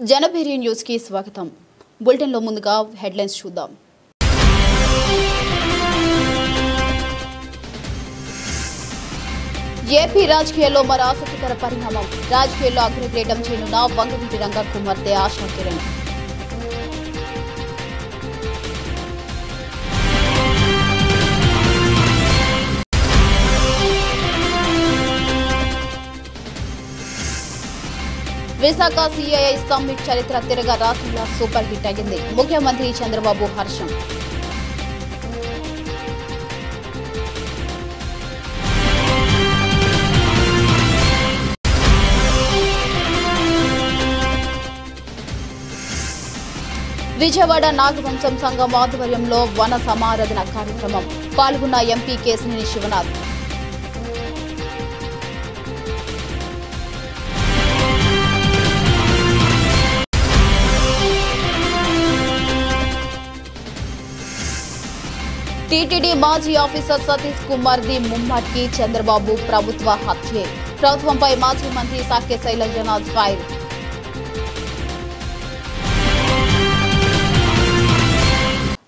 Janabheri news కి స్వాగతం. Bulletin లో ముందుగా హెడ్లైన్స్ చూద్దాం. ఏపీ రాజకీయాల్లో మరో ఆసక్తికర పరిణామం. రాజకీయాల్లో అగ్రగ్రేటం చేయనున్న వంగవీటి రంగా కుమార్తె ఆశా కిరణ్. విశాఖ సిఐఐ సమ్మిట్ చరిత్ర తిరగ రాష్ట్రంలో సూపర్ హిట్ అయింది. ముఖ్యమంత్రి చంద్రబాబు హర్షం. విజయవాడ నాగవంశం సంఘం ఆధ్వర్యంలో వన సమారాధన కార్యక్రమం. పాల్గొన్న ఎంపీ కేశినేని శివనాథ్. టీటీడీ మాజీ ఆఫీసర్ సతీష్ కుమార్ ది ముమ్మాటికి చంద్రబాబు ప్రభుత్వ హత్యే. ప్రభుత్వంపై మాజీ మంత్రి సాకే శైలజనాథ్ ఫైర్.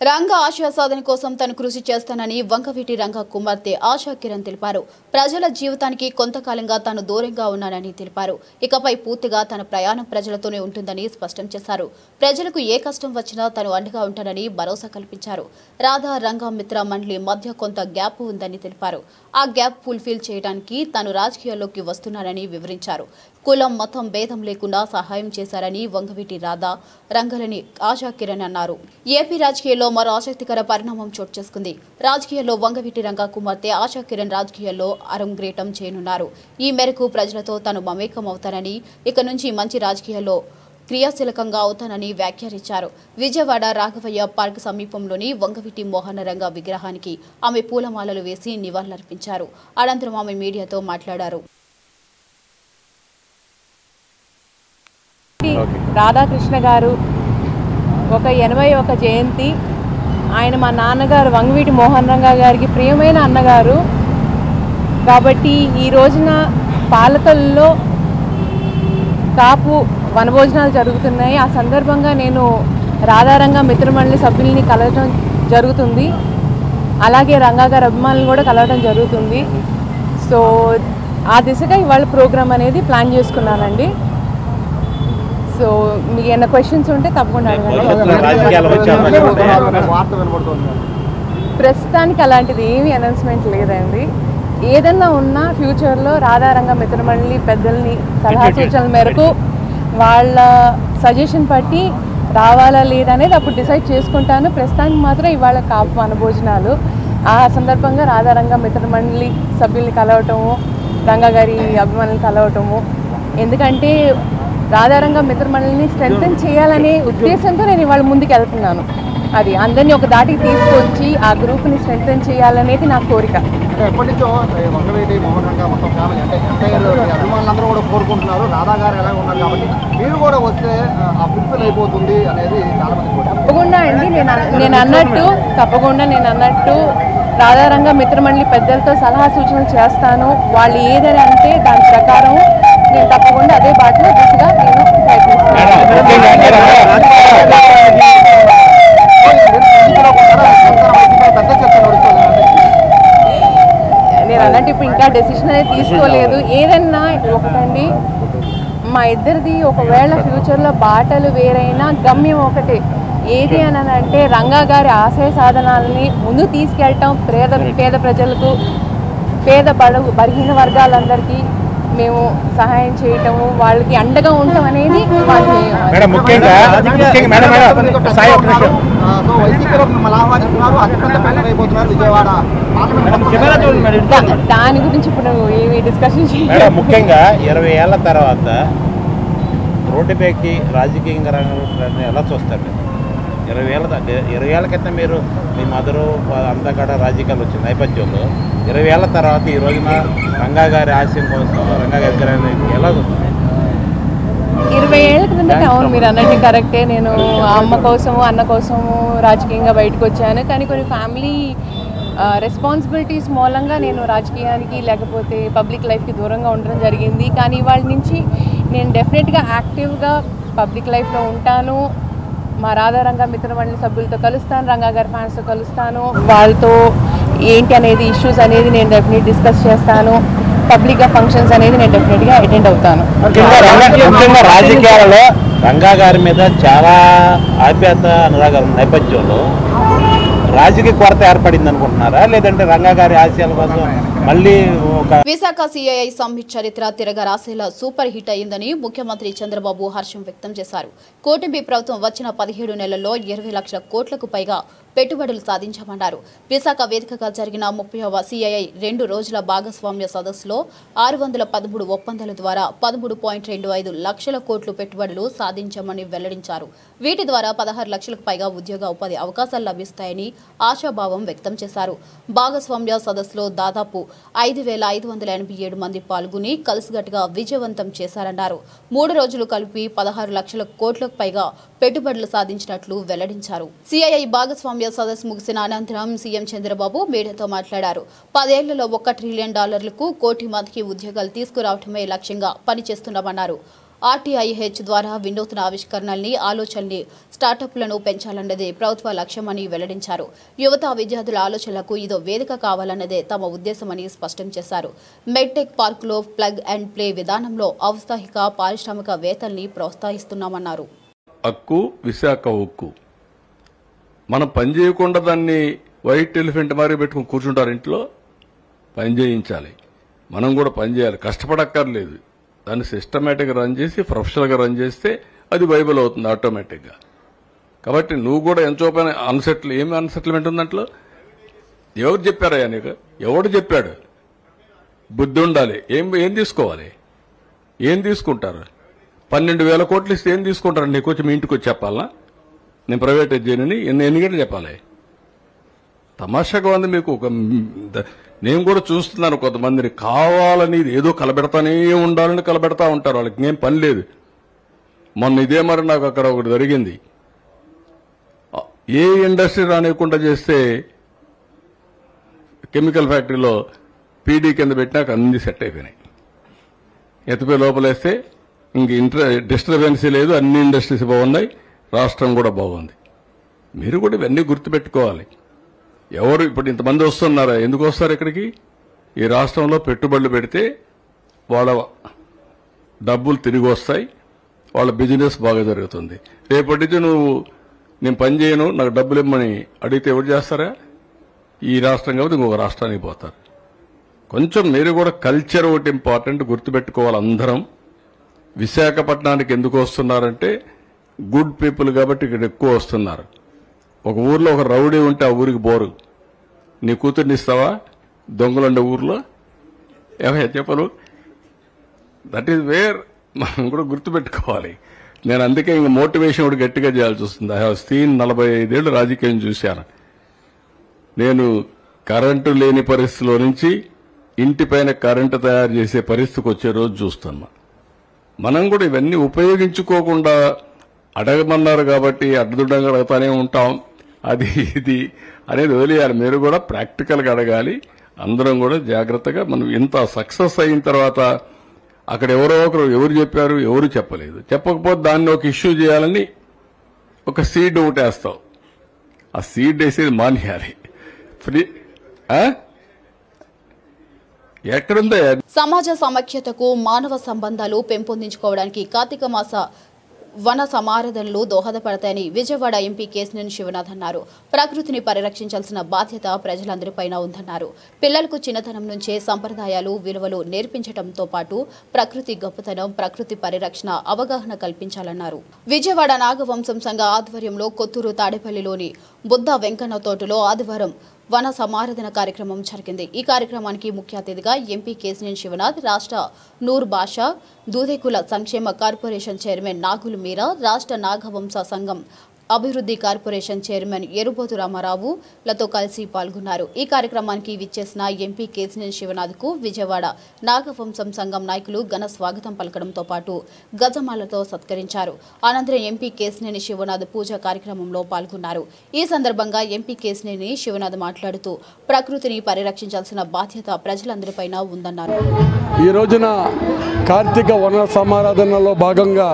రంగా ఆశయ సాధన కోసం తను కృషి చేస్తానని వంగవీటి రంగా కుమార్తె ఆశా కిరణ్ తెలిపారు. ప్రజల జీవితానికి కొంతకాలంగా తాను దూరంగా ఉన్నానని తెలిపారు. ఇకపై పూర్తిగా తన ప్రయాణం ప్రజలతోనే ఉంటుందని స్పష్టం చేశారు. ప్రజలకు ఏ కష్టం వచ్చినా తను అండగా ఉంటానని భరోసా కల్పించారు. రాధా రంగా మిత్ర మండలి మధ్య కొంత గ్యాప్ ఉందని తెలిపారు. ఆ గ్యాప్ ఫుల్ఫిల్ చేయడానికి తాను రాజకీయాల్లోకి వస్తున్నానని వివరించారు. కులం మతం భేదం లేకుండా సహాయం చేశారని వంగవీటి రాధా రంగలని ఆశా కిరణ్ అన్నారు. ఏపీ రాజకీయాల్లో మరో ఆసక్తికర పరిణామం చోటు చేసుకుంది. రాజకీయాల్లో వంగవీటి రంగా కుమార్తె ఆశా కిరణ్ రాజకీయాల్లో అరంగేటం చేయనున్నారు. ఈ మేరకు ప్రజలతో తాను మమేకం అవుతానని, ఇక నుంచి మంచి రాజకీయాల్లో క్రియాశీలకంగా అవుతానని వ్యాఖ్యానించారు. విజయవాడ రాఘవయ్య పార్క్ సమీపంలోని వంగవీటి మోహన రంగా విగ్రహానికి ఆమె పూలమాలలు వేసి నివాళులర్పించారు. అనంతరం ఆమె మీడియాతో మాట్లాడారు. రాధాకృష్ణ గారు ఒక 81 జయంతి. ఆయన మా నాన్నగారు వంగవీటి మోహన్ రంగా గారికి ప్రియమైన అన్నగారు కాబట్టి ఈ రోజున పాలకొల్లో కాపు వనభోజనాలు జరుగుతున్నాయి. ఆ సందర్భంగా నేను రాధారంగా మిత్రమండలి సభ్యుల్ని కలవడం జరుగుతుంది. అలాగే రంగా గారి అభిమానులు కూడా కలవడం జరుగుతుంది. సో ఆ దిశగా ఇవాళ ప్రోగ్రామ్ అనేది ప్లాన్ చేసుకున్నానండి. సో మీకు ఏమైనా క్వశ్చన్స్ ఉంటే తప్పకుండా అడగండి. ప్రస్తుతానికి అలాంటిది ఏమీ అనౌన్స్మెంట్ లేదండి. ఏదన్నా ఉన్నా ఫ్యూచర్లో రాధారంగా మిత్రమండలి పెద్దల్ని సలహా సూచనల మేరకు వాళ్ళ సజెషన్ బట్టి రావాలా లేదా అనేది అప్పుడు డిసైడ్ చేసుకుంటాను. ప్రస్తుతానికి మాత్రం ఇవాళ కాపు వనభోజనాలు. ఆ సందర్భంగా రాధారంగా మిత్రమండలి సభ్యుల్ని కలవటము, రంగా గారి అభిమానులు కలవటము. ఎందుకంటే రాధారంగా మిత్రమండలిని స్ట్రెంథెన్ చేయాలనే ఉద్దేశంతో నేను ఇవాళ ముందుకు వెళ్తున్నాను. అది అందరినీ ఒక దాటికి తీసుకొచ్చి ఆ గ్రూప్ని స్ట్రెంథెన్ చేయాలనేది నా కోరిక. ఎప్పటి నుంచో వంగవీటి మోహన్ రంగా మొత్తం ఫ్యామిలీ అంటే ఎంటైర్ అభిమానులందరూ కూడా కోరుకుంటున్నారు రాధా గారు ఎలా ఉన్నారు కాబట్టి మీరు కూడా వస్తే ఆ ఫుల్ఫిల్ అయిపోతుంది అనేది చాలా మంది. తప్పకుండా అండి. నేను అన్నట్టు రాధారంగా మిత్రమండలి పెద్దలతో సలహా సూచనలు చేస్తాను. వాళ్ళు ఏదని అంటే దాని ప్రకారం నేను తప్పకుండా అదే బాటలో దిశగా నేను నేను అన్నట్టు ఇప్పుడు ఇంకా డెసిషన్ అనేది తీసుకోలేదు. ఏదన్నా ఒకటండి, మా ఇద్దరిది ఒకవేళ ఫ్యూచర్లో బాటలు వేరైనా గమ్యం ఒకటే. ఏది అని అంటే రంగా గారి ఆశయ సాధనాలని ముందు తీసుకెళ్ళటం, పేద ప్రజలకు, బలహీన వర్గాలందరికీ మేము సహాయం చేయటము, వాళ్ళకి అండగా ఉండటం అనేది దాని గురించి ఇప్పుడు ఏమి డిస్కషన్ చేయాలి. ముఖ్యంగా 20 ఏళ్ల తర్వాత రోడ్డుపైకి రాజకీయంగా రంగంలో ఎలా చూస్తారు? 20 ఏళ్ల క్రితం మీరు మీ మదరు అంతా కూడా రాజకీయాలు వచ్చిన నేపథ్యంలో 20 ఏళ్ల తర్వాత ఈ రోజున రంగా గారి ఆశయం కోసం రంగా గారి ఎలా చూస్తారు? 20 ఏళ్ల క్రిందట అవును మీరు అన్నట్టు కరెక్టే. నేను అమ్మ కోసము అన్న కోసము రాజకీయంగా బయటకు వచ్చాను. కానీ కొన్ని ఫ్యామిలీ రెస్పాన్సిబిలిటీస్ మూలంగా నేను రాజకీయానికి లేకపోతే పబ్లిక్ లైఫ్కి దూరంగా ఉండడం జరిగింది. కానీ ఇవాళ నుంచి నేను డెఫినెట్గా యాక్టివ్గా పబ్లిక్ లైఫ్లో ఉంటాను. మా రాధారంగ మిత్రమండలి సభ్యులతో కలుస్తాను, రంగా గారి ఫ్యాన్స్తో కలుస్తాను. వాళ్ళతో ఏంటి అనేది ఇష్యూస్ అనేది నేను డెఫినెట్ డిస్కస్ చేస్తాను. పబ్లిక్గా ఫంక్షన్స్ అనేది నేను డెఫినెట్గా అటెండ్ అవుతాను. ముఖ్యంగా రాజకీయాలలో రంగా గారి మీద చాలా ఆప్యాయత అనురాగాల నేపథ్యంలో రాజకీయ కొరత ఏర్పడింది అనుకుంటున్నారా, లేదంటే రంగా గారి ఆశయాల కోసం మళ్ళీ విశాఖ సిఐఐ సమ్మిట్ చరిత్ర తిరగరాసేలా సూపర్ హిట్ అయిందని ముఖ్యమంత్రి చంద్రబాబు హర్షం వ్యక్తం చేశారు. కూటమి ప్రభుత్వం వచ్చిన 17 నెలల్లో 20 లక్షల కోట్లకు పైగా పెట్టుబడులు సాధించామన్నారు. విశాఖ వేదికగా జరిగిన 30వ సిఐఐ 2 రోజుల భాగస్వామ్య సదస్సులో 613 ఒప్పందాల ద్వారా 13.25 లక్షల కోట్లు పెట్టుబడులు సాధించామని వెల్లడించారు. వీటి ద్వారా 16 లక్షలకు పైగా ఉద్యోగ ఉపాధి అవకాశాలు లభిస్తాయని ఆశాభావం వ్యక్తం చేశారు. భాగస్వామ్య సదస్సులో దాదాపు 5,587 మంది పాల్గొని కలిసికట్టుగా విజయవంతం చేశారన్నారు. 3 రోజులు కలిపి 16 లక్షల కోట్లకు పైగా పెట్టుబడులు సాధించినట్లు వెల్లడించారు. సిఐఐ భాగస్వామ్య సదస్సు ముగిసిన అనంతరం సీఎం చంద్రబాబు మీడియాతో మాట్లాడారు. 10 ఏళ్లలో $1 ట్రిలియన్ కోటి మందికి ఉద్యోగాలు తీసుకురావడమే లక్ష్యంగా పనిచేస్తున్నామన్నారు. RTIH ద్వారా వినూత్న ఆవిష్కరణల్ని, ఆలోచనల్ని, స్టార్టప్లను పెంచాలన్నదే ప్రభుత్వ లక్ష్యమని వెల్లడించారు. యువత, విద్యార్థుల ఆలోచనలకు ఇదో వేదిక కావాలన్నదే తమ ఉద్దేశమని స్పష్టం చేశారు. మెడ్టెక్ పార్కులో ప్లగ్ అండ్ ప్లే విధానంలో ఔత్సాహిక పారిశ్రామికవేత్తల్ని ప్రోత్సహిస్తున్నామన్నారు. హక్కు విశాఖ ఉక్కు. మనం పని చేయకుండా దాన్ని వైట్ ఎలిఫెంట్ మారి పెట్టుకుని కూర్చుంటారు. ఇంట్లో పని చేయించాలి, మనం కూడా పని చేయాలి, కష్టపడక్కర్లేదు. దాన్ని సిస్టమేటిక్గా రన్ చేసి ప్రొఫెషనల్గా రన్ చేస్తే అది వైబుల్ అవుతుంది ఆటోమేటిక్గా. కాబట్టి నువ్వు కూడా ఎంతో పైన ఏమి అన్సెటిల్మెంట్ ఉందంట్లో ఎవరు చెప్పారయ్యా నీకు? ఎవడు చెప్పాడు? బుద్ధి ఉండాలి. ఏం తీసుకోవాలి? ఏం తీసుకుంటారు? 12,000 కోట్లు ఇస్తే ఏం తీసుకుంటారు? నీకు వచ్చి మీ ఇంటికి వచ్చి చెప్పాలా నేను ప్రైవేటైజ్ చేయనని? ఎన్ని గంటలు చెప్పాలి? తమాషాగా ఉంది మీకు. నేను కూడా చూస్తున్నాను కొంతమందిని కావాలని ఏదో కలబెడతానే ఉండాలని కలబెడతా ఉంటారు. వాళ్ళకి ఏం పని లేదు. మొన్న ఇదే మరి నాకు అక్కడ ఒకటి జరిగింది. ఏ ఇండస్ట్రీ రానివ్వకుండా చేస్తే కెమికల్ ఫ్యాక్టరీలో పీడీ కింద పెట్టినాక అన్ని సెట్ అయిపోయినాయి. ఎత్తిపోయి లోపలేస్తే ఇంక డిస్టర్బెన్సీ లేదు, అన్ని ఇండస్ట్రీస్ బాగున్నాయి, రాష్ట్రం కూడా బాగుంది. మీరు కూడా ఇవన్నీ గుర్తుపెట్టుకోవాలి. ఎవరు ఇప్పుడు ఇంతమంది వస్తున్నారా? ఎందుకు వస్తారు ఇక్కడికి? ఈ రాష్ట్రంలో పెట్టుబడులు పెడితే వాళ్ళ డబ్బులు తిరిగి వస్తాయి, వాళ్ళ బిజినెస్ బాగా జరుగుతుంది. రేపటి నుంచి నేను పని చేయను, నాకు డబ్బులు ఇమ్మని అడిగితే ఎవరు చేస్తారా? ఈ రాష్ట్రం కాబట్టి ఇంకొక రాష్ట్రానికి పోతారు. కొంచెం మీరు కూడా కల్చర్ ఒకటి ఇంపార్టెంట్ గుర్తుపెట్టుకోవాలి అందరం. విశాఖపట్నానికి ఎందుకు వస్తున్నారంటే గుడ్ పీపుల్ కాబట్టి ఇక్కడ ఎక్కువ వస్తున్నారు. ఒక ఊర్లో ఒక రౌడీ ఉంటే ఆ ఊరికి బోరు. నీ కూతుర్ని ఇస్తావా దొంగలుండే ఊర్లో? ఏమయ్యా చెప్పను? దట్ ఈజ్ వేర్ మనం కూడా గుర్తుపెట్టుకోవాలి. నేను అందుకే ఇంక మోటివేషన్ కూడా గట్టిగా చేయాల్సి వస్తుంది. ఐ హావ్ సీన్ 45 ఏళ్ళు రాజకీయం చూశాను. నేను కరెంటు లేని పరిస్థితిలో నుంచి ఇంటిపైన కరెంటు తయారు చేసే పరిస్థితికి వచ్చే రోజు చూస్తున్నా. మనం కూడా ఇవన్నీ ఉపయోగించుకోకుండా అడగమన్నారు కాబట్టి అడ్డుదండగా అడుగుతానే ఉంటాం. అది ఇది అనేది వదిలేయాలి. మీరు కూడా ప్రాక్టికల్గా అడగాలి. అందరం కూడా జాగ్రత్తగా మనం ఇంత సక్సెస్ అయిన తర్వాత అక్కడ ఎవరో ఒకరు ఎవరు చెప్పారు, ఎవరు చెప్పలేదు. చెప్పకపోతే దాన్ని ఒక ఇష్యూ చేయాలని ఒక సీడ్ ఒకటి వేస్తావు. ఆ సీడ్ వేసేది మానేయాలి. ఫ్రీ ఎక్కడుందా? సమాజ సమైక్యతకు, మానవ సంబంధాలు పెంపొందించుకోవడానికి కార్తీక మాస వన సమారాధనలు దోహదపడతాయని విజయవాడ ఎంపీ కేశినేని శివనాథ్ అన్నారు. ప్రకృతిని పరిరక్షించాల్సిన బాధ్యత ప్రజలందరిపైన ఉందన్నారు. పిల్లలకు చిన్నతనం నుంచే సంప్రదాయాలు, విలువలు నేర్పించడంతో పాటు ప్రకృతి గొప్పతనం, ప్రకృతి పరిరక్షణ అవగాహన కల్పించాలన్నారు. విజయవాడ నాగవంశం సంఘ ఆధ్వర్యంలో కొత్తూరు తాడేపల్లిలోని బుద్ధ వెంకన్న తోటలో ఆదివారం వన సమారాధన కార్యక్రమం జరిగింది. ఈ కార్యక్రమానికి ముఖ్య అతిథిగా ఎంపీ కేశినేని శివనాథ్, రాష్ట్ర నూర్ బాషా, దూదేకుల సంక్షేమ కార్పొరేషన్ చైర్మన్ నాగులు మీరా, రాష్ట్ర నాగవంశ సంఘం అభివృద్ధి కార్పొరేషన్ చైర్మన్ ఎరుబోతు రామారావు లతో కలిసి పాల్గొన్నారు. ఈ కార్యక్రమానికి విచ్చేసిన ఎంపీ కేశినేని శివనాథ్ కు విజయవాడ నాగవంశం సంఘం నాయకులు ఘన స్వాగతం పలకడంతో పాటు గజమాలతో సత్కరించారు. అనంతరం ఎంపీ కేశినేని శివనాథ్ పూజా కార్యక్రమంలో పాల్గొన్నారు. ఈ సందర్భంగా ఎంపీ కేశినేని శివనాథ్ మాట్లాడుతూ ప్రకృతిని పరిరక్షించాల్సిన బాధ్యత ప్రజలందరిపైన ఉందన్నారు. ఈ రోజున కార్తీక వన సమారాధనలో భాగంగా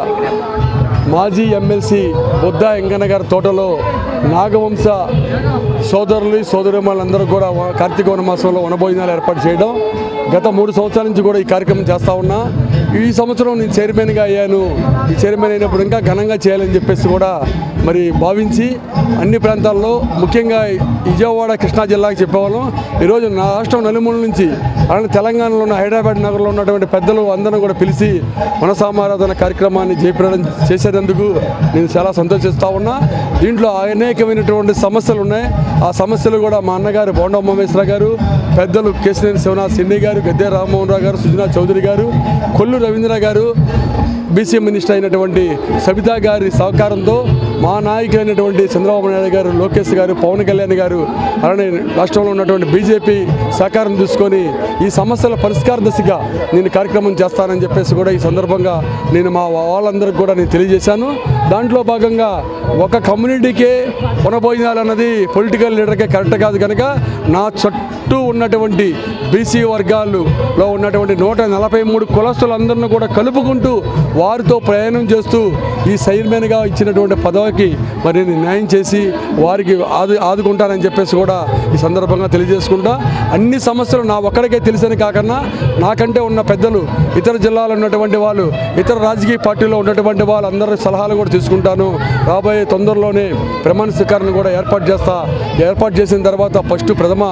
మాజీ ఎమ్మెల్సీ బొద్ద వెంకన్న గారి తోటలో నాగవంశ సోదరులు సోదరిమణులందరూ కూడా కార్తీక వనమాసంలో వనభోజనాలు ఏర్పాటు చేయడం గత 3 సంవత్సరాల నుంచి కూడా ఈ కార్యక్రమం చేస్తూ ఉన్నా. ఈ సంవత్సరం నేను చైర్మన్గా అయ్యాను. ఈ చైర్మన్ అయినప్పుడు ఇంకా ఘనంగా చేయాలని చెప్పేసి కూడా మరి భావించి అన్ని ప్రాంతాల్లో ముఖ్యంగా విజయవాడ కృష్ణా జిల్లాకి చెప్పేవాళ్ళం. ఈరోజు నా రాష్ట్రం నలుమూల నుంచి అలానే తెలంగాణలో ఉన్న హైదరాబాద్ నగరంలో ఉన్నటువంటి పెద్దలు అందరూ కూడా పిలిచి మనసామారాధన కార్యక్రమాన్ని జయప్రదం చేసేందుకు నేను చాలా సంతోషిస్తూ ఉన్నా. దీంట్లో అనేకమైనటువంటి సమస్యలు ఉన్నాయి. ఆ సమస్యలు కూడా మా అన్నగారు బోండ ఉమామేశ్వర గారు, పెద్దలు కేశినేని శివనాథ్ సిన్ని గారు, గద్దె రామ్మోహన్ రావు గారు, సుజనా చౌదరి గారు, కొల్లు రవీంద్ర గారు, బీసీ మినిస్టర్ అయినటువంటి సబితా గారి సహకారంతో మా నాయకులైనటువంటి చంద్రబాబు నాయుడు గారు, లోకేష్ గారు, పవన్ కళ్యాణ్ గారు అలానే రాష్ట్రంలో ఉన్నటువంటి బీజేపీ సహకారం తీసుకొని ఈ సమస్యల పరిష్కార దిశగా నేను కార్యక్రమం చేస్తానని చెప్పేసి కూడా ఈ సందర్భంగా నేను మా వాళ్ళందరికీ కూడా నేను తెలియజేశాను. దాంట్లో భాగంగా ఒక కమ్యూనిటీకే వనభోజనాలు అన్నది పొలిటికల్ లీడర్కే కరెక్ట్ కాదు కనుక నా చుట్టూ ఉన్నటువంటి బీసీ వర్గాలలో ఉన్నటువంటి 143 కులస్తులందరినీ కూడా కలుపుకుంటూ వారితో ప్రయాణం చేస్తూ ఈ చైర్మన్గా ఇచ్చినటువంటి పదవికి మరి నేను న్యాయం చేసి వారికి ఆదుకుంటానని చెప్పేసి కూడా ఈ సందర్భంగా తెలియజేసుకుంటా. అన్ని సమస్యలు నా ఒక్కడికే తెలిసని కాకుండా నాకంటే ఉన్న పెద్దలు, ఇతర జిల్లాలో ఉన్నటువంటి వాళ్ళు, ఇతర రాజకీయ పార్టీలో ఉన్నటువంటి వాళ్ళందరి సలహాలు కూడా తీసుకుంటాను. రాబోయే తొందరలోనే ప్రమాణ స్వీకారాన్ని కూడా ఏర్పాటు చేసిన తర్వాత ఫస్ట్ ప్రథమ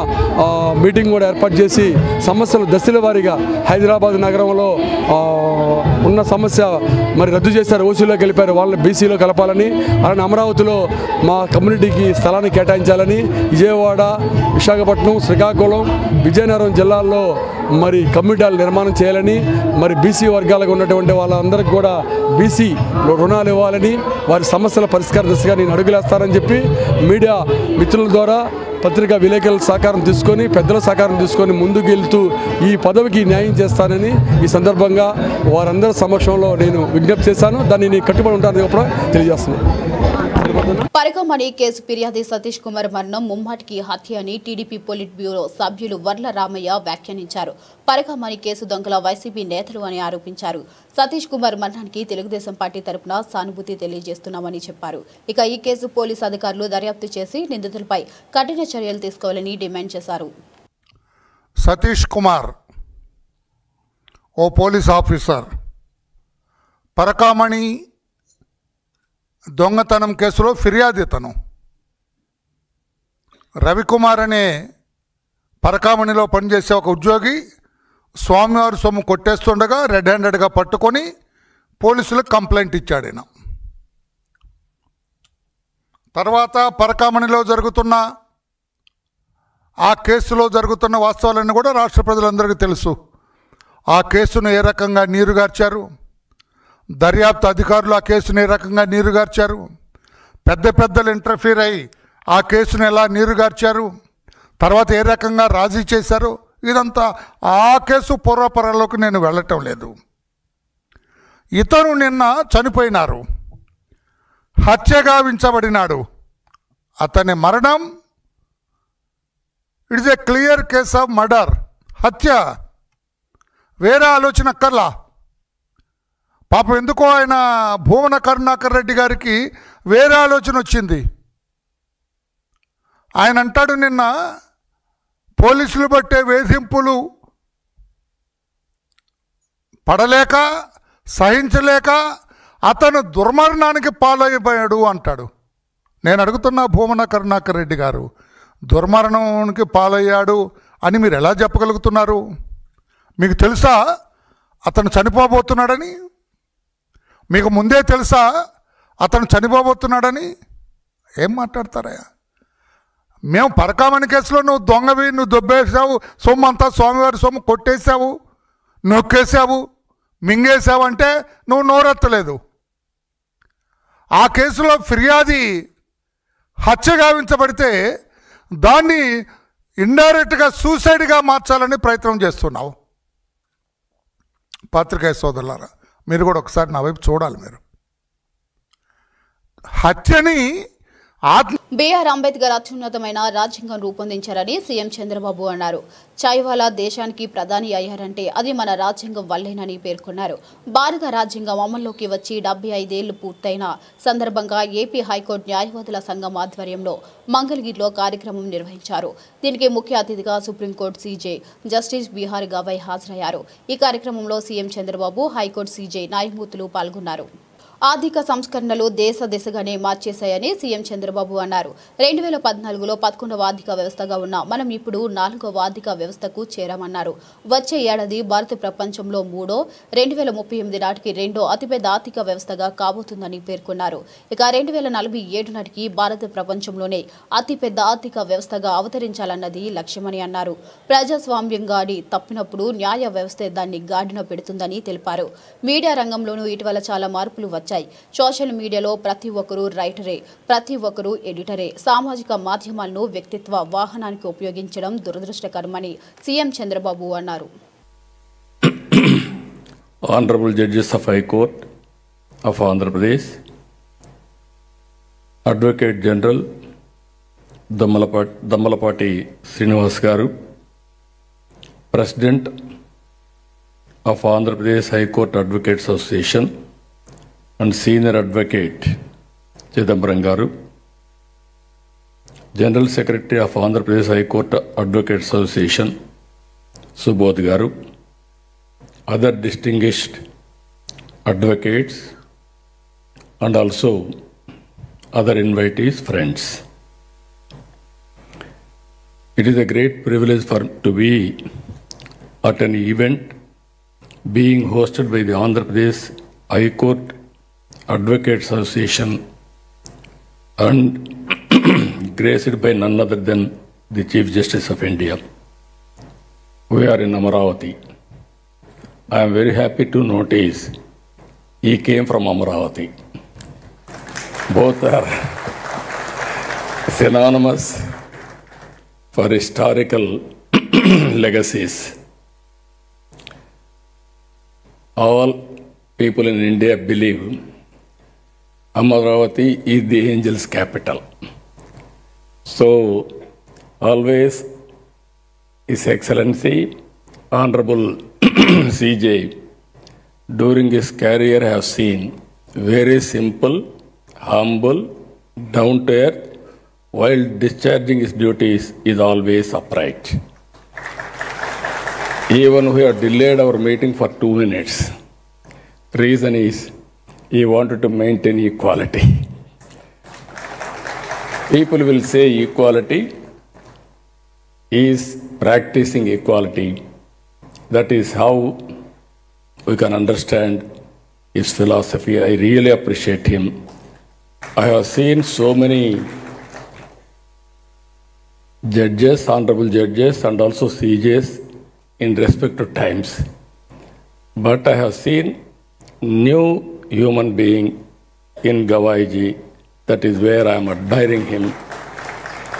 మీటింగ్ కూడా ఏర్పాటు చేసి సమస్యలు దశల వారీగా హైదరాబాద్ నగరంలో ఉన్న సమస్య మరి రద్దు చేశారు, ఓసీలోకి వెళ్ళిపోయారు, వాళ్ళని బీసీలో కలపాలని, అలానే అమరావతిలో మా కమ్యూనిటీకి స్థలాన్ని కేటాయించాలని, విజయవాడ, విశాఖపట్నం, శ్రీకాకుళం, విజయనగరం జిల్లాల్లో మరి కమ్యూనిటీలు నిర్మాణం చేయాలని, మరి బీసీ వర్గాలకు ఉన్నటువంటి వాళ్ళందరికీ కూడా బీసీ రుణాలు ఇవ్వాలని, వారి సమస్యల పరిష్కార దిశగా నేను అడుగులేస్తానని చెప్పి మీడియా మిత్రుల ద్వారా, పత్రికా విలేకరుల సహకారం తీసుకొని, పెద్దల సహకారం తీసుకొని ముందుకు వెళ్తూ ఈ పదవికి న్యాయం చేస్తానని ఈ సందర్భంగా వారందరి సమక్షంలో నేను విజ్ఞప్తి చేశాను. దాన్ని నేను కట్టుబడి ఉంటానని కూడా తెలియజేస్తున్నాను. పరికమణి కేసు ఫిర్యాది సతీష్ కుమార్ మరణం ముమ్మాటికి హత్య అని టీడీపీ పొలిట్ బ్యూరో సభ్యులు వర్ల రామయ్య వ్యాఖ్యానించారు. పరికమణి కేసు దొంగల వైసీపీ నేతలు అని ఆరోపించారు. సతీష్ కుమార్ మరణానికి తెలుగుదేశం పార్టీ తరపున సానుభూతి తెలియజేస్తున్నామని చెప్పారు. ఇక ఈ కేసు పోలీసు అధికారులు దర్యాప్తు చేసి నిందితులపై కఠిన చర్యలు తీసుకోవాలని డిమాండ్ చేశారు. సతీష్ కుమార్ ఓ పోలీస్ ఆఫీసర్ పరకామణి దొంగతనం కేసులో ఫిర్యాదితను రవికుమార్ అనే పరకామణిలో పనిచేసే ఒక ఉద్యోగి స్వామివారి సొమ్ము కొట్టేస్తుండగా రెడ్ హ్యాండెడ్గా పట్టుకొని పోలీసులకు కంప్లైంట్ ఇచ్చాడు. ఆయన తర్వాత పరకామణిలో జరుగుతున్న ఆ కేసులో జరుగుతున్న వాస్తవాలన్నీ కూడా రాష్ట్ర ప్రజలందరికీ తెలుసు. ఆ కేసును ఏ రకంగా నీరుగార్చారు, దర్యాప్తు అధికారులు ఆ కేసును ఏ రకంగా నీరుగార్చారు, పెద్దలు ఇంటర్ఫీర్ అయ్యి ఆ కేసును ఎలా నీరుగార్చారు, తర్వాత ఏ రకంగా రాజీ చేశారు, ఇదంతా ఆ కేసు పూర్వపరాల్లోకి నేను వెళ్ళటం లేదు. ఇతను నిన్న చనిపోయినారు, హత్యగా వించబడినాడు. అతని మరణం it is a clear case of murder, హత్య, వేరే ఆలోచన అక్కర్లా. పాపం ఎందుకో ఆయన భూమన కరుణాకర్ రెడ్డి గారికి వేరే ఆలోచన వచ్చింది. ఆయన అంటాడు, నిన్న పోలీసులు బట్టే వేధింపులు పడలేక సహించలేక అతను దుర్మరణానికి పాలైపోయాడు అంటాడు. నేను అడుగుతున్నా భూమన కరుణాకర్ రెడ్డి గారు, దుర్మరణానికి పాలయ్యాడు అని మీరు ఎలా చెప్పగలుగుతున్నారు? మీకు తెలుసా అతను చనిపోబోతున్నాడని? మీకు ముందే తెలుసా అతను చనిపోబోతున్నాడని? ఏం మాట్లాడతారా? మేము పరకామణి కేసులో నువ్వు దొంగవి, నువ్వు దొబ్బేసావు, సొమ్ము అంతా స్వామివారి సొమ్ము కొట్టేసావు, నొక్కేసావు, మింగేసావు అంటే నువ్వు నోరెత్తలేదు. ఆ కేసులో ఫిర్యాది హత్య గావించబడితే దాన్ని ఇండైరెక్ట్గా సూసైడ్గా మార్చాలని ప్రయత్నం చేస్తున్నావు. పాత్రికేయ సోదరులారా, మీరు కూడా ఒకసారి నా వైపు చూడాలి. మీరు హత్యని బిఆర్ అంబేద్కర్ అత్యున్నతమైన రాజ్యాంగం రూపొందించారని సీఎం చంద్రబాబు అన్నారు. చాయ్వాలా దేశానికి ప్రధాని అయ్యారంటే అది మన రాజ్యాంగం వల్లేనని పేర్కొన్నారు. భారత రాజ్యాంగం అమల్లోకి వచ్చి 75 ఏళ్లు పూర్తయిన సందర్భంగా ఏపీ హైకోర్టు న్యాయవాదుల సంఘం ఆధ్వర్యంలో మంగళగిరిలో కార్యక్రమం నిర్వహించారు. దీనికి ముఖ్య అతిథిగా supreme court CJ justice B R Gavai హాజరయ్యారు. ఈ కార్యక్రమంలో సీఎం చంద్రబాబు, హైకోర్టు సీజే న్యాయమూర్తులు పాల్గొన్నారు. ఆర్థిక సంస్కరణలు దేశ దిశగానే మార్చేశాయని సీఎం చంద్రబాబు అన్నారు. 2014లో 11వ ఆర్థిక వ్యవస్థగా ఉన్న మనం ఇప్పుడు 4వ ఆర్థిక వ్యవస్థకు చేరామన్నారు. వచ్చే ఏడాది భారత ప్రపంచంలో 3వ, 2038 నాటికి 2వ అతిపెద్ద ఆర్థిక వ్యవస్థగా కాబోతుందని పేర్కొన్నారు. ఇక 2047 నాటికి భారత ప్రపంచంలోనే అతిపెద్ద ఆర్థిక వ్యవస్థగా అవతరించాలన్నది లక్ష్యమని అన్నారు. ప్రజాస్వామ్యం గాడి తప్పినప్పుడు న్యాయ వ్యవస్థ దాన్ని గాడిన పెడుతుందని తెలిపారు. మీడియా రంగంలోనూ ఇటీవల చాలా మార్పులు వచ్చాయి. సోషల్ మీడియాలో ప్రతి ఒక్కరూ రైటరే, ప్రతి ఒక్కరూ ఎడిటరే. సామాజిక మాధ్యమాలను వ్యక్తిత్వ వాహనానికి ఉపయోగించడం దురదృష్టకరమని సీఎం చంద్రబాబు అన్నారు. Honorable Judges of High Court of Andhra Pradesh, Advocate General Dammalapati Srinivas Garu, President of Andhra Pradesh High Court Advocates Association and Senior Advocate Chidambaram Garu, General Secretary of Andhra Pradesh High Court Advocates Association Subodh Garu, other distinguished advocates and also other invitees, friends. It is a great privilege to be at an event being hosted by the Andhra Pradesh High Court Advocates Association and graced by none other than the Chief Justice of India. We are in Amaravati. I am very happy to notice he came from Amaravati. Both are synonymous for historical legacies. All people in India believe Amaravati is the angel's capital. So, always His Excellency, Honorable CJ, during his career have seen very simple, humble, down to earth, while discharging his duties is always upright. Even we have delayed our meeting for 2 minutes. The reason is he wanted to maintain equality. People will say equality is practicing equality. That is how we can understand his philosophy. I really appreciate him. I have seen so many judges, honorable judges, and also CJs in respective times. But I have seen new human being in Gavaiji. That is where I am admiring him.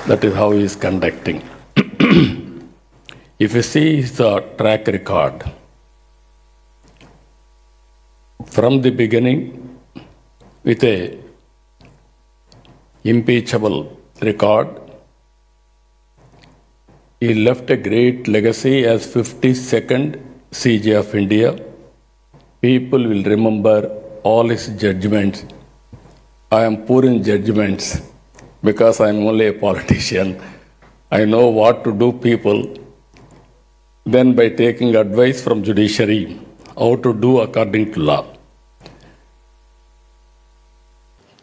That is how he is conducting. If you see his track record, from the beginning, with a impeachable record, he left a great legacy as 52nd CJ of India. People will remember all his judgments. I am poor in judgments because I am only a politician. I know what to do people. Then by taking advice from judiciary, how to do according to law.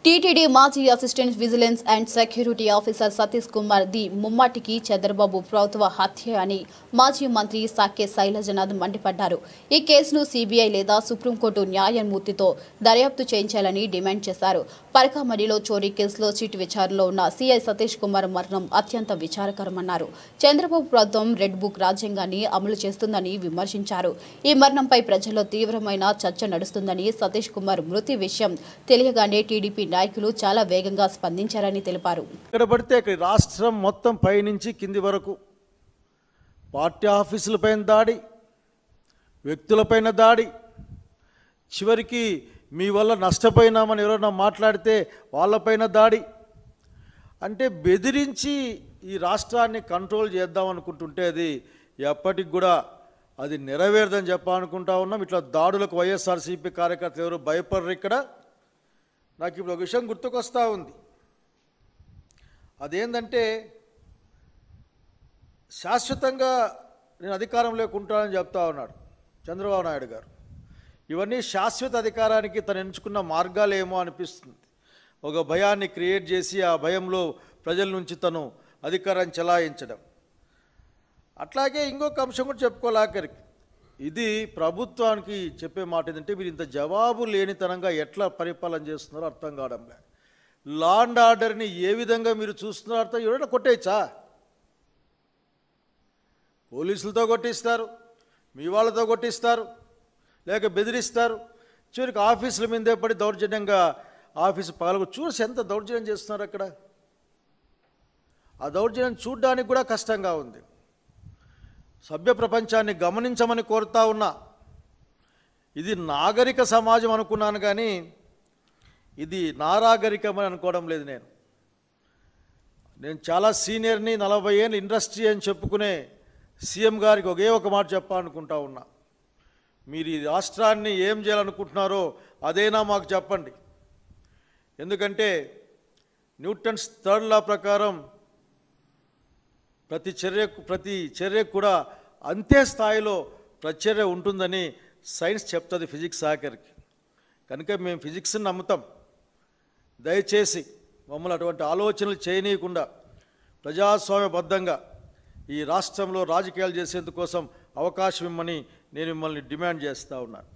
TTD మాజీ assistant vigilance and security officer Satish Kumar ది ముమ్మాటికి చంద్రబాబు ప్రభుత్వ హత్య అని మాజీ మంత్రి సాకే శైలజనాథ్ మండిపడ్డారు. ఈ కేసును సీబీఐ లేదా సుప్రీంకోర్టు న్యాయమూర్తితో దర్యాప్తు చేయించాలని డిమాండ్ చేశారు. పరకామణిలో చోరీ కేసులో సిట్ విచారణలో ఉన్న సీఐ సతీష్ కుమార్ మరణం అత్యంత విచారకరమన్నారు. చంద్రబాబు ప్రభుత్వం రెడ్ బుక్ రాజ్యాంగాన్ని అమలు చేస్తుందని విమర్శించారు. ఈ మరణంపై ప్రజల్లో తీవ్రమైన చర్చ నడుస్తుందని, సతీష్ కుమార్ మృతి విషయం తెలియగానే టీడీపీ నాయకులు చాలా వేగంగా స్పందించారని తెలిపారు. ఇక్కడ పడితే ఇక్కడ రాష్ట్రం మొత్తం పై నుంచి కింది వరకు పార్టీ ఆఫీసులపైన దాడి, వ్యక్తులపైన దాడి, చివరికి మీ వల్ల నష్టపోయినామని ఎవరైనా మాట్లాడితే వాళ్ళపైన దాడి, అంటే బెదిరించి ఈ రాష్ట్రాన్ని కంట్రోల్ చేద్దాం అనుకుంటుంటే అది ఎప్పటికి కూడా అది నెరవేరదని చెప్పాలనుకుంటా ఉన్నాం. ఇట్లా దాడులకు వైఎస్ఆర్సీపీ కార్యకర్తలు ఎవరు భయపడరు. ఇక్కడ నాకు ఇప్పుడు ఒక విషయం గుర్తుకొస్తూ ఉంది. అదేంటంటే శాశ్వతంగా నేను అధికారంలోకి ఉంటానని చెప్తా ఉన్నాడు చంద్రబాబు నాయుడు గారు. ఇవన్నీ శాశ్వత అధికారానికి తను ఎంచుకున్న మార్గాలేమో అనిపిస్తుంది. ఒక భయాన్ని క్రియేట్ చేసి ఆ భయంలో ప్రజల నుంచి తను అధికారాన్ని చెలాయించడం. అట్లాగే ఇంకొక అంశం కూడా చెప్పుకోవాలి ఆఖరికి. ఇది ప్రభుత్వానికి చెప్పే మాట ఏంటంటే మీరు ఇంత జవాబు లేనితనంగా ఎట్లా పరిపాలన చేస్తున్నారో అర్థం కావడం లేదు. లా అండ్ ఆర్డర్ని ఏ విధంగా మీరు చూస్తున్నారో అర్థం ఎవరైనా కొట్టేయచ్చా? పోలీసులతో కొట్టిస్తారు, మీ వాళ్ళతో కొట్టిస్తారు, లేక బెదిరిస్తారు, చివరికి ఆఫీసుల మీదే పడి దౌర్జన్యంగా ఆఫీసు పగలకు చూసి ఎంత దౌర్జన్యం చేస్తున్నారు అక్కడ. ఆ దౌర్జన్యం చూడడానికి కూడా కష్టంగా ఉంది. సభ్య ప్రపంచాన్ని గమనించమని కోరుతా ఉన్నా. ఇది నాగరిక సమాజం అనుకున్నాను కానీ ఇది నారాగరికమని అనుకోవడం లేదు. నేను చాలా సీనియర్ని, 40 ఏళ్ళ ఇండస్ట్రీ అని చెప్పుకునే సీఎం గారికి ఒకే ఒక మాట చెప్పాలనుకుంటా ఉన్నా. మీరు ఈ రాష్ట్రాన్ని ఏం చేయాలనుకుంటున్నారో అదేనా మాకు చెప్పండి. ఎందుకంటే న్యూటన్స్ 3rd లా ప్రకారం ప్రతి చర్యకు కూడా అంతే స్థాయిలో ప్రతిచర్య ఉంటుందని సైన్స్ చెప్తుంది ఫిజిక్స్ ఆఖరికి. కనుక మేము ఫిజిక్స్ని నమ్ముతాం. దయచేసి మమ్మల్ని అటువంటి ఆలోచనలు చేయనీయకుండా ప్రజాస్వామ్యబద్ధంగా ఈ రాష్ట్రంలో రాజకీయాలు చేసేందుకోసం అవకాశం ఇమ్మని నేను మిమ్మల్ని డిమాండ్ చేస్తూ ఉన్నాను.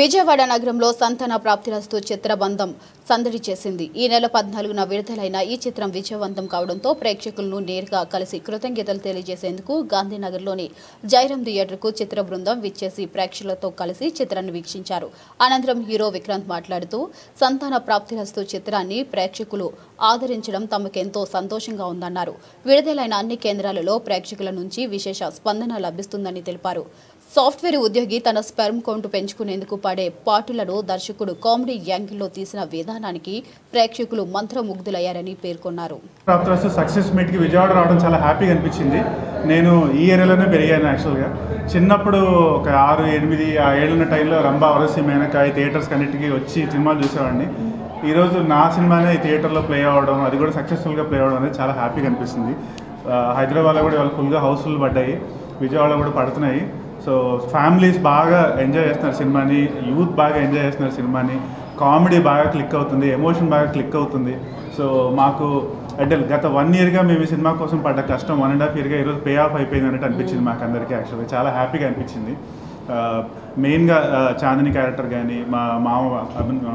విజయవాడ నగరంలో సంతాన ప్రాప్తిరస్తు చిత్రబంధం సందడి చేసింది. ఈ నెల 14న విడుదలైన ఈ చిత్రం విజయవంతం కావడంతో ప్రేక్షకులను నేరుగా కలిసి కృతజ్ఞతలు తెలియజేసేందుకు గాంధీనగర్లోని జైరామ్ థియేటర్కు చిత్ర బృందం విచ్చేసి ప్రేక్షకులతో కలిసి చిత్రాన్ని వీక్షించారు. అనంతరం హీరో విక్రాంత్ మాట్లాడుతూ సంతాన ప్రాప్తిరస్తు చిత్రాన్ని ప్రేక్షకులు ఆదరించడం తమకెంతో సంతోషంగా ఉందన్నారు. విడుదలైన అన్ని కేంద్రాలలో ప్రేక్షకుల నుంచి విశేష స్పందన లభిస్తుందని తెలిపారు. సాఫ్ట్వేర్ ఉద్యోగి తన స్పెర్మ్ కౌంట్ పెంచుకునేందుకు పడే పాటులను దర్శకుడు కామెడీ యాంగిల్లో తీసిన విధానానికి ప్రేక్షకులు మంత్రముగ్ధులయ్యారని పేర్కొన్నారు. ప్రాప్తిరస్తు సక్సెస్ మీట్కి విజయవాడ రావడం చాలా హ్యాపీగా అనిపించింది. నేను ఈ ఏరియాలోనే పెరిగాను. యాక్చువల్గా చిన్నప్పుడు ఒక 6-8 ఏళ్ళున్న టైంలో రంభా, వరసి, మేనకాయ థియేటర్స్ అన్నిటికీ వచ్చి సినిమాలు చూసేవాడిని. ఈరోజు నా సినిమానే ఈ థియేటర్లో ప్లే అవ్వడం, అది కూడా సక్సెస్ఫుల్గా ప్లే అవ్వడం అనేది చాలా హ్యాపీగా అనిపిస్తుంది. హైదరాబాద్లో కూడా వాళ్ళు ఫుల్గా హౌస్ఫుల్ పడ్డాయి, విజయవాడలో కూడా పడుతున్నాయి. సో ఫ్యామిలీస్ బాగా ఎంజాయ్ చేస్తున్నారు సినిమాని, యూత్ బాగా ఎంజాయ్ చేస్తున్నారు సినిమాని, కామెడీ బాగా క్లిక్ అవుతుంది, ఎమోషన్ బాగా క్లిక్ అవుతుంది. సో మాకు అంటే గత 1 yearగా మేము ఈ సినిమా కోసం పడ్డ కష్టం 1.5 yearగా ఈరోజు పే ఆఫ్ అయిపోయింది అన్నట్టు అనిపించింది మాకు అందరికీ. యాక్చువల్గా చాలా హ్యాపీగా అనిపించింది. మెయిన్గా చాందిని క్యారెక్టర్ కానీ, మా మామ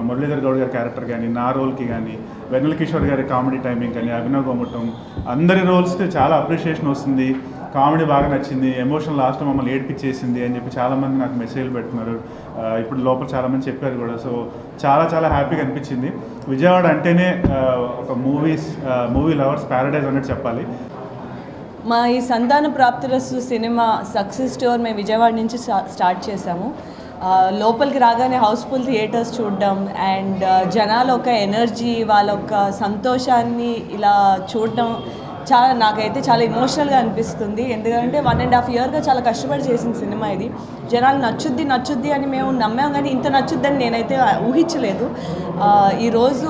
మురళీధర్ గౌడ్ గారి క్యారెక్టర్ కానీ, నా రోల్కి కానీ, వెన్నెల కిషోర్ గారి కామెడీ టైమింగ్ కానీ, అభినవ్ గోముటం అందరి రోల్స్కి చాలా అప్రిషియేషన్ వస్తుంది. కామెడీ బాగా నచ్చింది, ఎమోషన్ లాస్ట్ మమ్మల్ని ఏడ్పించేసింది అని చెప్పి చాలామంది నాకు మెసేజ్లు పెడుతున్నారు. ఇప్పుడు లోపల చాలామంది చెప్పారు కూడా. సో చాలా హ్యాపీగా అనిపించింది. విజయవాడ అంటేనే ఒక మూవీ లవర్స్ ప్యారడైజ్ అన్నట్టు చెప్పాలి. మా ఈ సంతాన ప్రాప్తిరస్తు సినిమా సక్సెస్ స్టోర్ మేము విజయవాడ నుంచి స్టార్ట్ చేసాము. లోపలికి రాగానే హౌస్ఫుల్ థియేటర్స్ చూడడం అండ్ జనాల ఒక ఎనర్జీ, వాళ్ళ ఒక సంతోషాన్ని ఇలా చూడడం నాకైతే చాలా ఎమోషనల్గా అనిపిస్తుంది. ఎందుకంటే 1.5 yearగా చాలా కష్టపడి చేసిన సినిమా ఇది. జనాలు నచ్చుద్ది అని మేము నమ్మాం, కానీ ఇంత నచ్చుద్దని నేనైతే ఊహించలేదు. ఈరోజు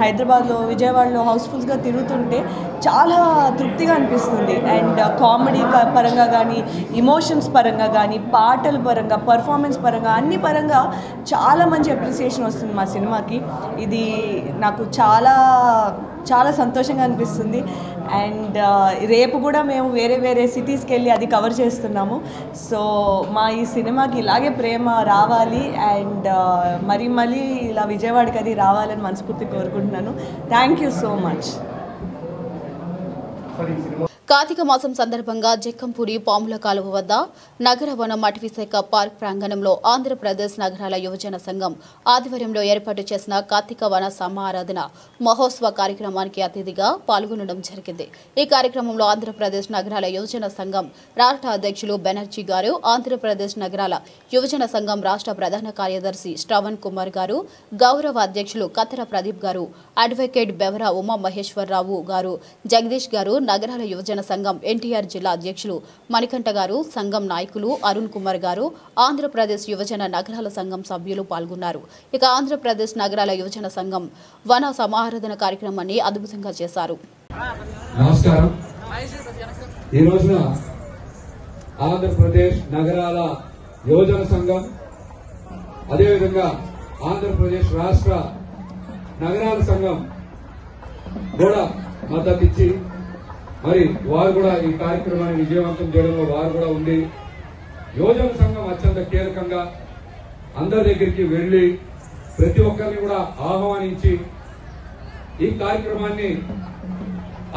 హైదరాబాద్లో, విజయవాడలో హౌస్ఫుల్స్గా తిరుగుతుంటే చాలా తృప్తిగా అనిపిస్తుంది. అండ్ కామెడీ పరంగా కానీ, ఇమోషన్స్ పరంగా కానీ, పాటల పరంగా, పర్ఫార్మెన్స్ పరంగా, అన్ని పరంగా చాలా మంచి అప్రిసియేషన్ వస్తుంది మా సినిమాకి. ఇది నాకు చాలా చాలా సంతోషంగా అనిపిస్తుంది. అండ్ రేపు కూడా మేము వేరే సిటీస్కి వెళ్ళి అది కవర్ చేస్తున్నాము. సో మా ఈ సినిమాకి ఇలాగే ప్రేమ రావాలి అండ్ మళ్ళీ ఇలా విజయవాడకి అది రావాలని మనస్ఫూర్తి కోరుకుంటున్నాను. Thank you so much. Karthika మాసం సందర్భంగా జక్కంపూడి పాముల కాలువ వద్ద నగర వన మఠవి శాఖ పార్క్ ప్రాంగణంలో ఆంధ్రప్రదేశ్ నగరాల యువజన సంఘం ఆధ్వర్యంలో ఏర్పాటు చేసిన కార్తీక వన సమారాధన మహోత్సవ కార్యక్రమానికి అతిథిగా పాల్గొనడం జరిగింది. ఈ కార్యక్రమంలో ఆంధ్రప్రదేశ్ నగరాల యువజన సంఘం రాష్ట్ర అధ్యక్షులు బెనర్జీ గారు, ఆంధ్రప్రదేశ్ నగరాల యువజన సంఘం రాష్ట్ర ప్రధాన కార్యదర్శి శ్రవణ్ కుమార్ గారు, గౌరవ అధ్యక్షులు కత్తెర ప్రదీప్ గారు, అడ్వకేట్ బెవరా ఉమా మహేశ్వరరావు గారు, జగదీష్ గారు, నగరాల యువజన సంఘం ఎన్టీఆర్ జిల్లా అధ్యక్షులు మణికంఠ గారు, సంఘం నాయకులు అరుణ్ కుమార్ గారు, ఆంధ్రప్రదేశ్ యువజన నగరాల సంఘం సభ్యులు పాల్గొన్నారు. ఇక ఆంధ్రప్రదేశ్ నగరాల యువజన సంఘం వన సమారాధన కార్యక్రమాన్ని అద్భుతంగా చేశారు. నమస్కారం. ఈ రోజున ఆంధ్రప్రదేశ్ నగరాల యువజన సంఘం, అదేవిధంగా ఆంధ్రప్రదేశ్ రాష్ట్ర నగరాల సంఘం కూడా మద్దతిచ్చి మరి వారు కూడా ఈ కార్యక్రమాన్ని విజయవంతం చేయడంలో వారు కూడా ఉండి, యువజన సంఘం అత్యంత కీలకంగా అందరి దగ్గరికి వెళ్లి ప్రతి ఒక్కరిని కూడా ఆహ్వానించి ఈ కార్యక్రమాన్ని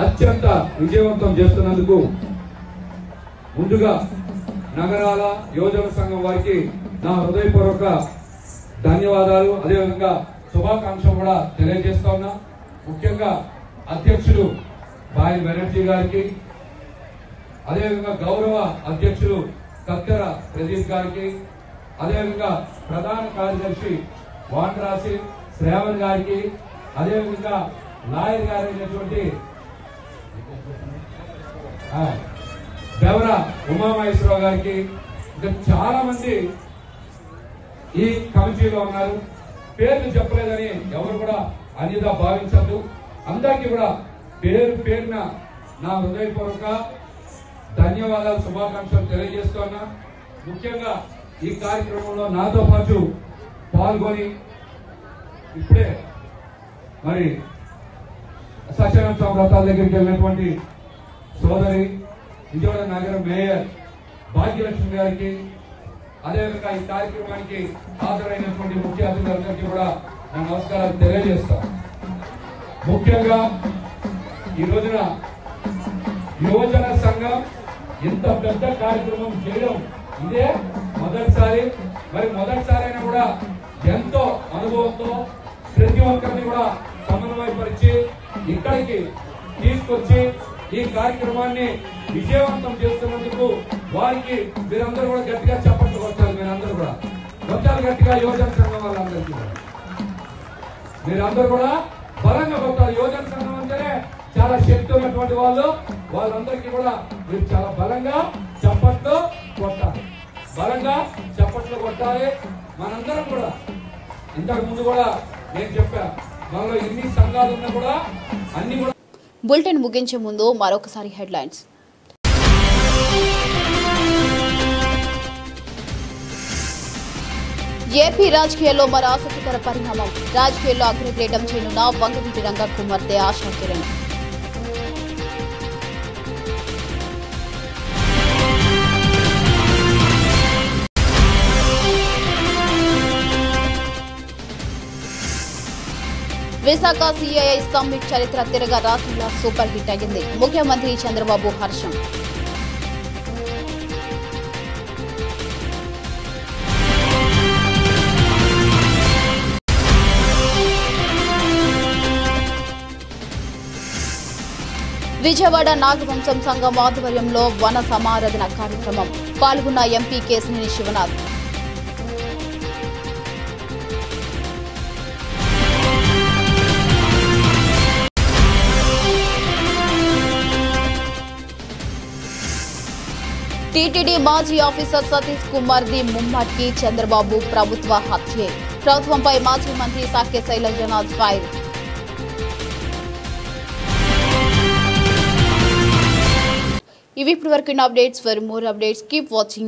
అత్యంత విజయవంతం చేస్తున్నందుకు ముందుగా నగరాల యువజన సంఘం వారికి నా హృదయపూర్వక ధన్యవాదాలు, అదేవిధంగా శుభాకాంక్షలు కూడా తెలియజేస్తా ఉన్నా. ముఖ్యంగా అధ్యక్షులు బాయి బెనర్జీ గారికి, అదేవిధంగా గౌరవ అధ్యక్షులు కత్తెర ప్రదీప్ గారికి, అదేవిధంగా ప్రధాన కార్యదర్శి వాంటరాసి శ్రావణ్ గారికి, అదేవిధంగా లాయర్ గారైనటువంటి బెవరా ఉమామహేశ్వరరావు గారికి, ఇంకా చాలా మంది ఈ కమిటీలో ఉన్నారు. పేర్లు చెప్పలేదని ఎవరు కూడా అన్యదా భావించద్దు. అందరికీ కూడా పేరున నా హృదయపూర్వక ధన్యవాదాలు, శుభాకాంక్షలు తెలియజేస్తున్నా. ముఖ్యంగా ఈ కార్యక్రమంలో నాతో పాటు పాల్గొని ఇప్పుడే మరి సత్యనారాయణ వ్రతాల దగ్గరికి వెళ్ళినటువంటి సోదరి విజయవాడ నగర మేయర్ భాగ్యలక్ష్మి గారికి, అదేవిధంగా ఈ కార్యక్రమానికి హాజరైనటువంటి ముఖ్య అతిథులందరికీ కూడా నా నమస్కారాలు తెలియజేస్తాను. ముఖ్యంగా ఈ రోజున యువజన సంఘం ఇంత పెద్ద కార్యక్రమం చేయడం ఇదే మొదటిసారి. మరి మొదటిసారైనా కూడా ఎంతో అనుభవంతో ప్రతి ఒక్కరిని కూడా సమన్వయపరిచి ఇక్కడికి తీసుకొచ్చి ఈ కార్యక్రమాన్ని విజయవంతం చేస్తున్నందుకు వారికి మీరందరూ కూడా గట్టిగా చప్పట్లు కొట్టాలి. మీరందరూ కూడా కొట్టాలి గట్టిగా, యువజన సంఘం వాళ్ళందరికీ మీరందరూ కూడా బలంగా కొట్టాలి. యువజన సంఘం అంటేనే చాలా శక్తి ఉన్నటువంటి వాళ్ళందరికీ కూడా మీరు చాలా బలంగా చప్పట్లు కొట్టాలి, బలంగా చప్పట్లు కొట్టాలి. మనందరం కూడా ఇంతకు ముందు కూడా నేను చెప్పా, మనలో ఎన్ని సంఘాలు ఉన్నా కూడా అన్ని కూడా. బులెటిన్ ముగించే ముందు మరొకసారి హెడ్లైన్స్. ఏపీ రాజకీయాల్లో మరో ఆసక్తికర పరిణామం. రాజకీయాల్లో అగ్రగ్రేటం చేయనున్న వంగవీటి రంగా కుమార్తె ఆశా కిరణ్. విశాఖ సిఐఐ సమ్మిట్ చరిత్ర తిరగ రాష్ట్రంలో సూపర్ హిట్ అయింది. ముఖ్యమంత్రి చంద్రబాబు హర్షం. విజయవాడ నాగవంశం సంఘం ఆధ్వర్యంలో వన సమారాధన కార్యక్రమం. పాల్గొన్న ఎంపీ కేశినేని శివనాథ్. టీటీడీ మాజీ ఆఫీసర్ సతీష్ కుమార్ ది ముమ్మాటికి చంద్రబాబు ప్రభుత్వ హత్యే. ప్రభుత్వంపై మాజీ మంత్రి సాకే శైలజనాథ్ ఫైర్. ఇవి ఇప్పటివరకు updates. For more updates keep watching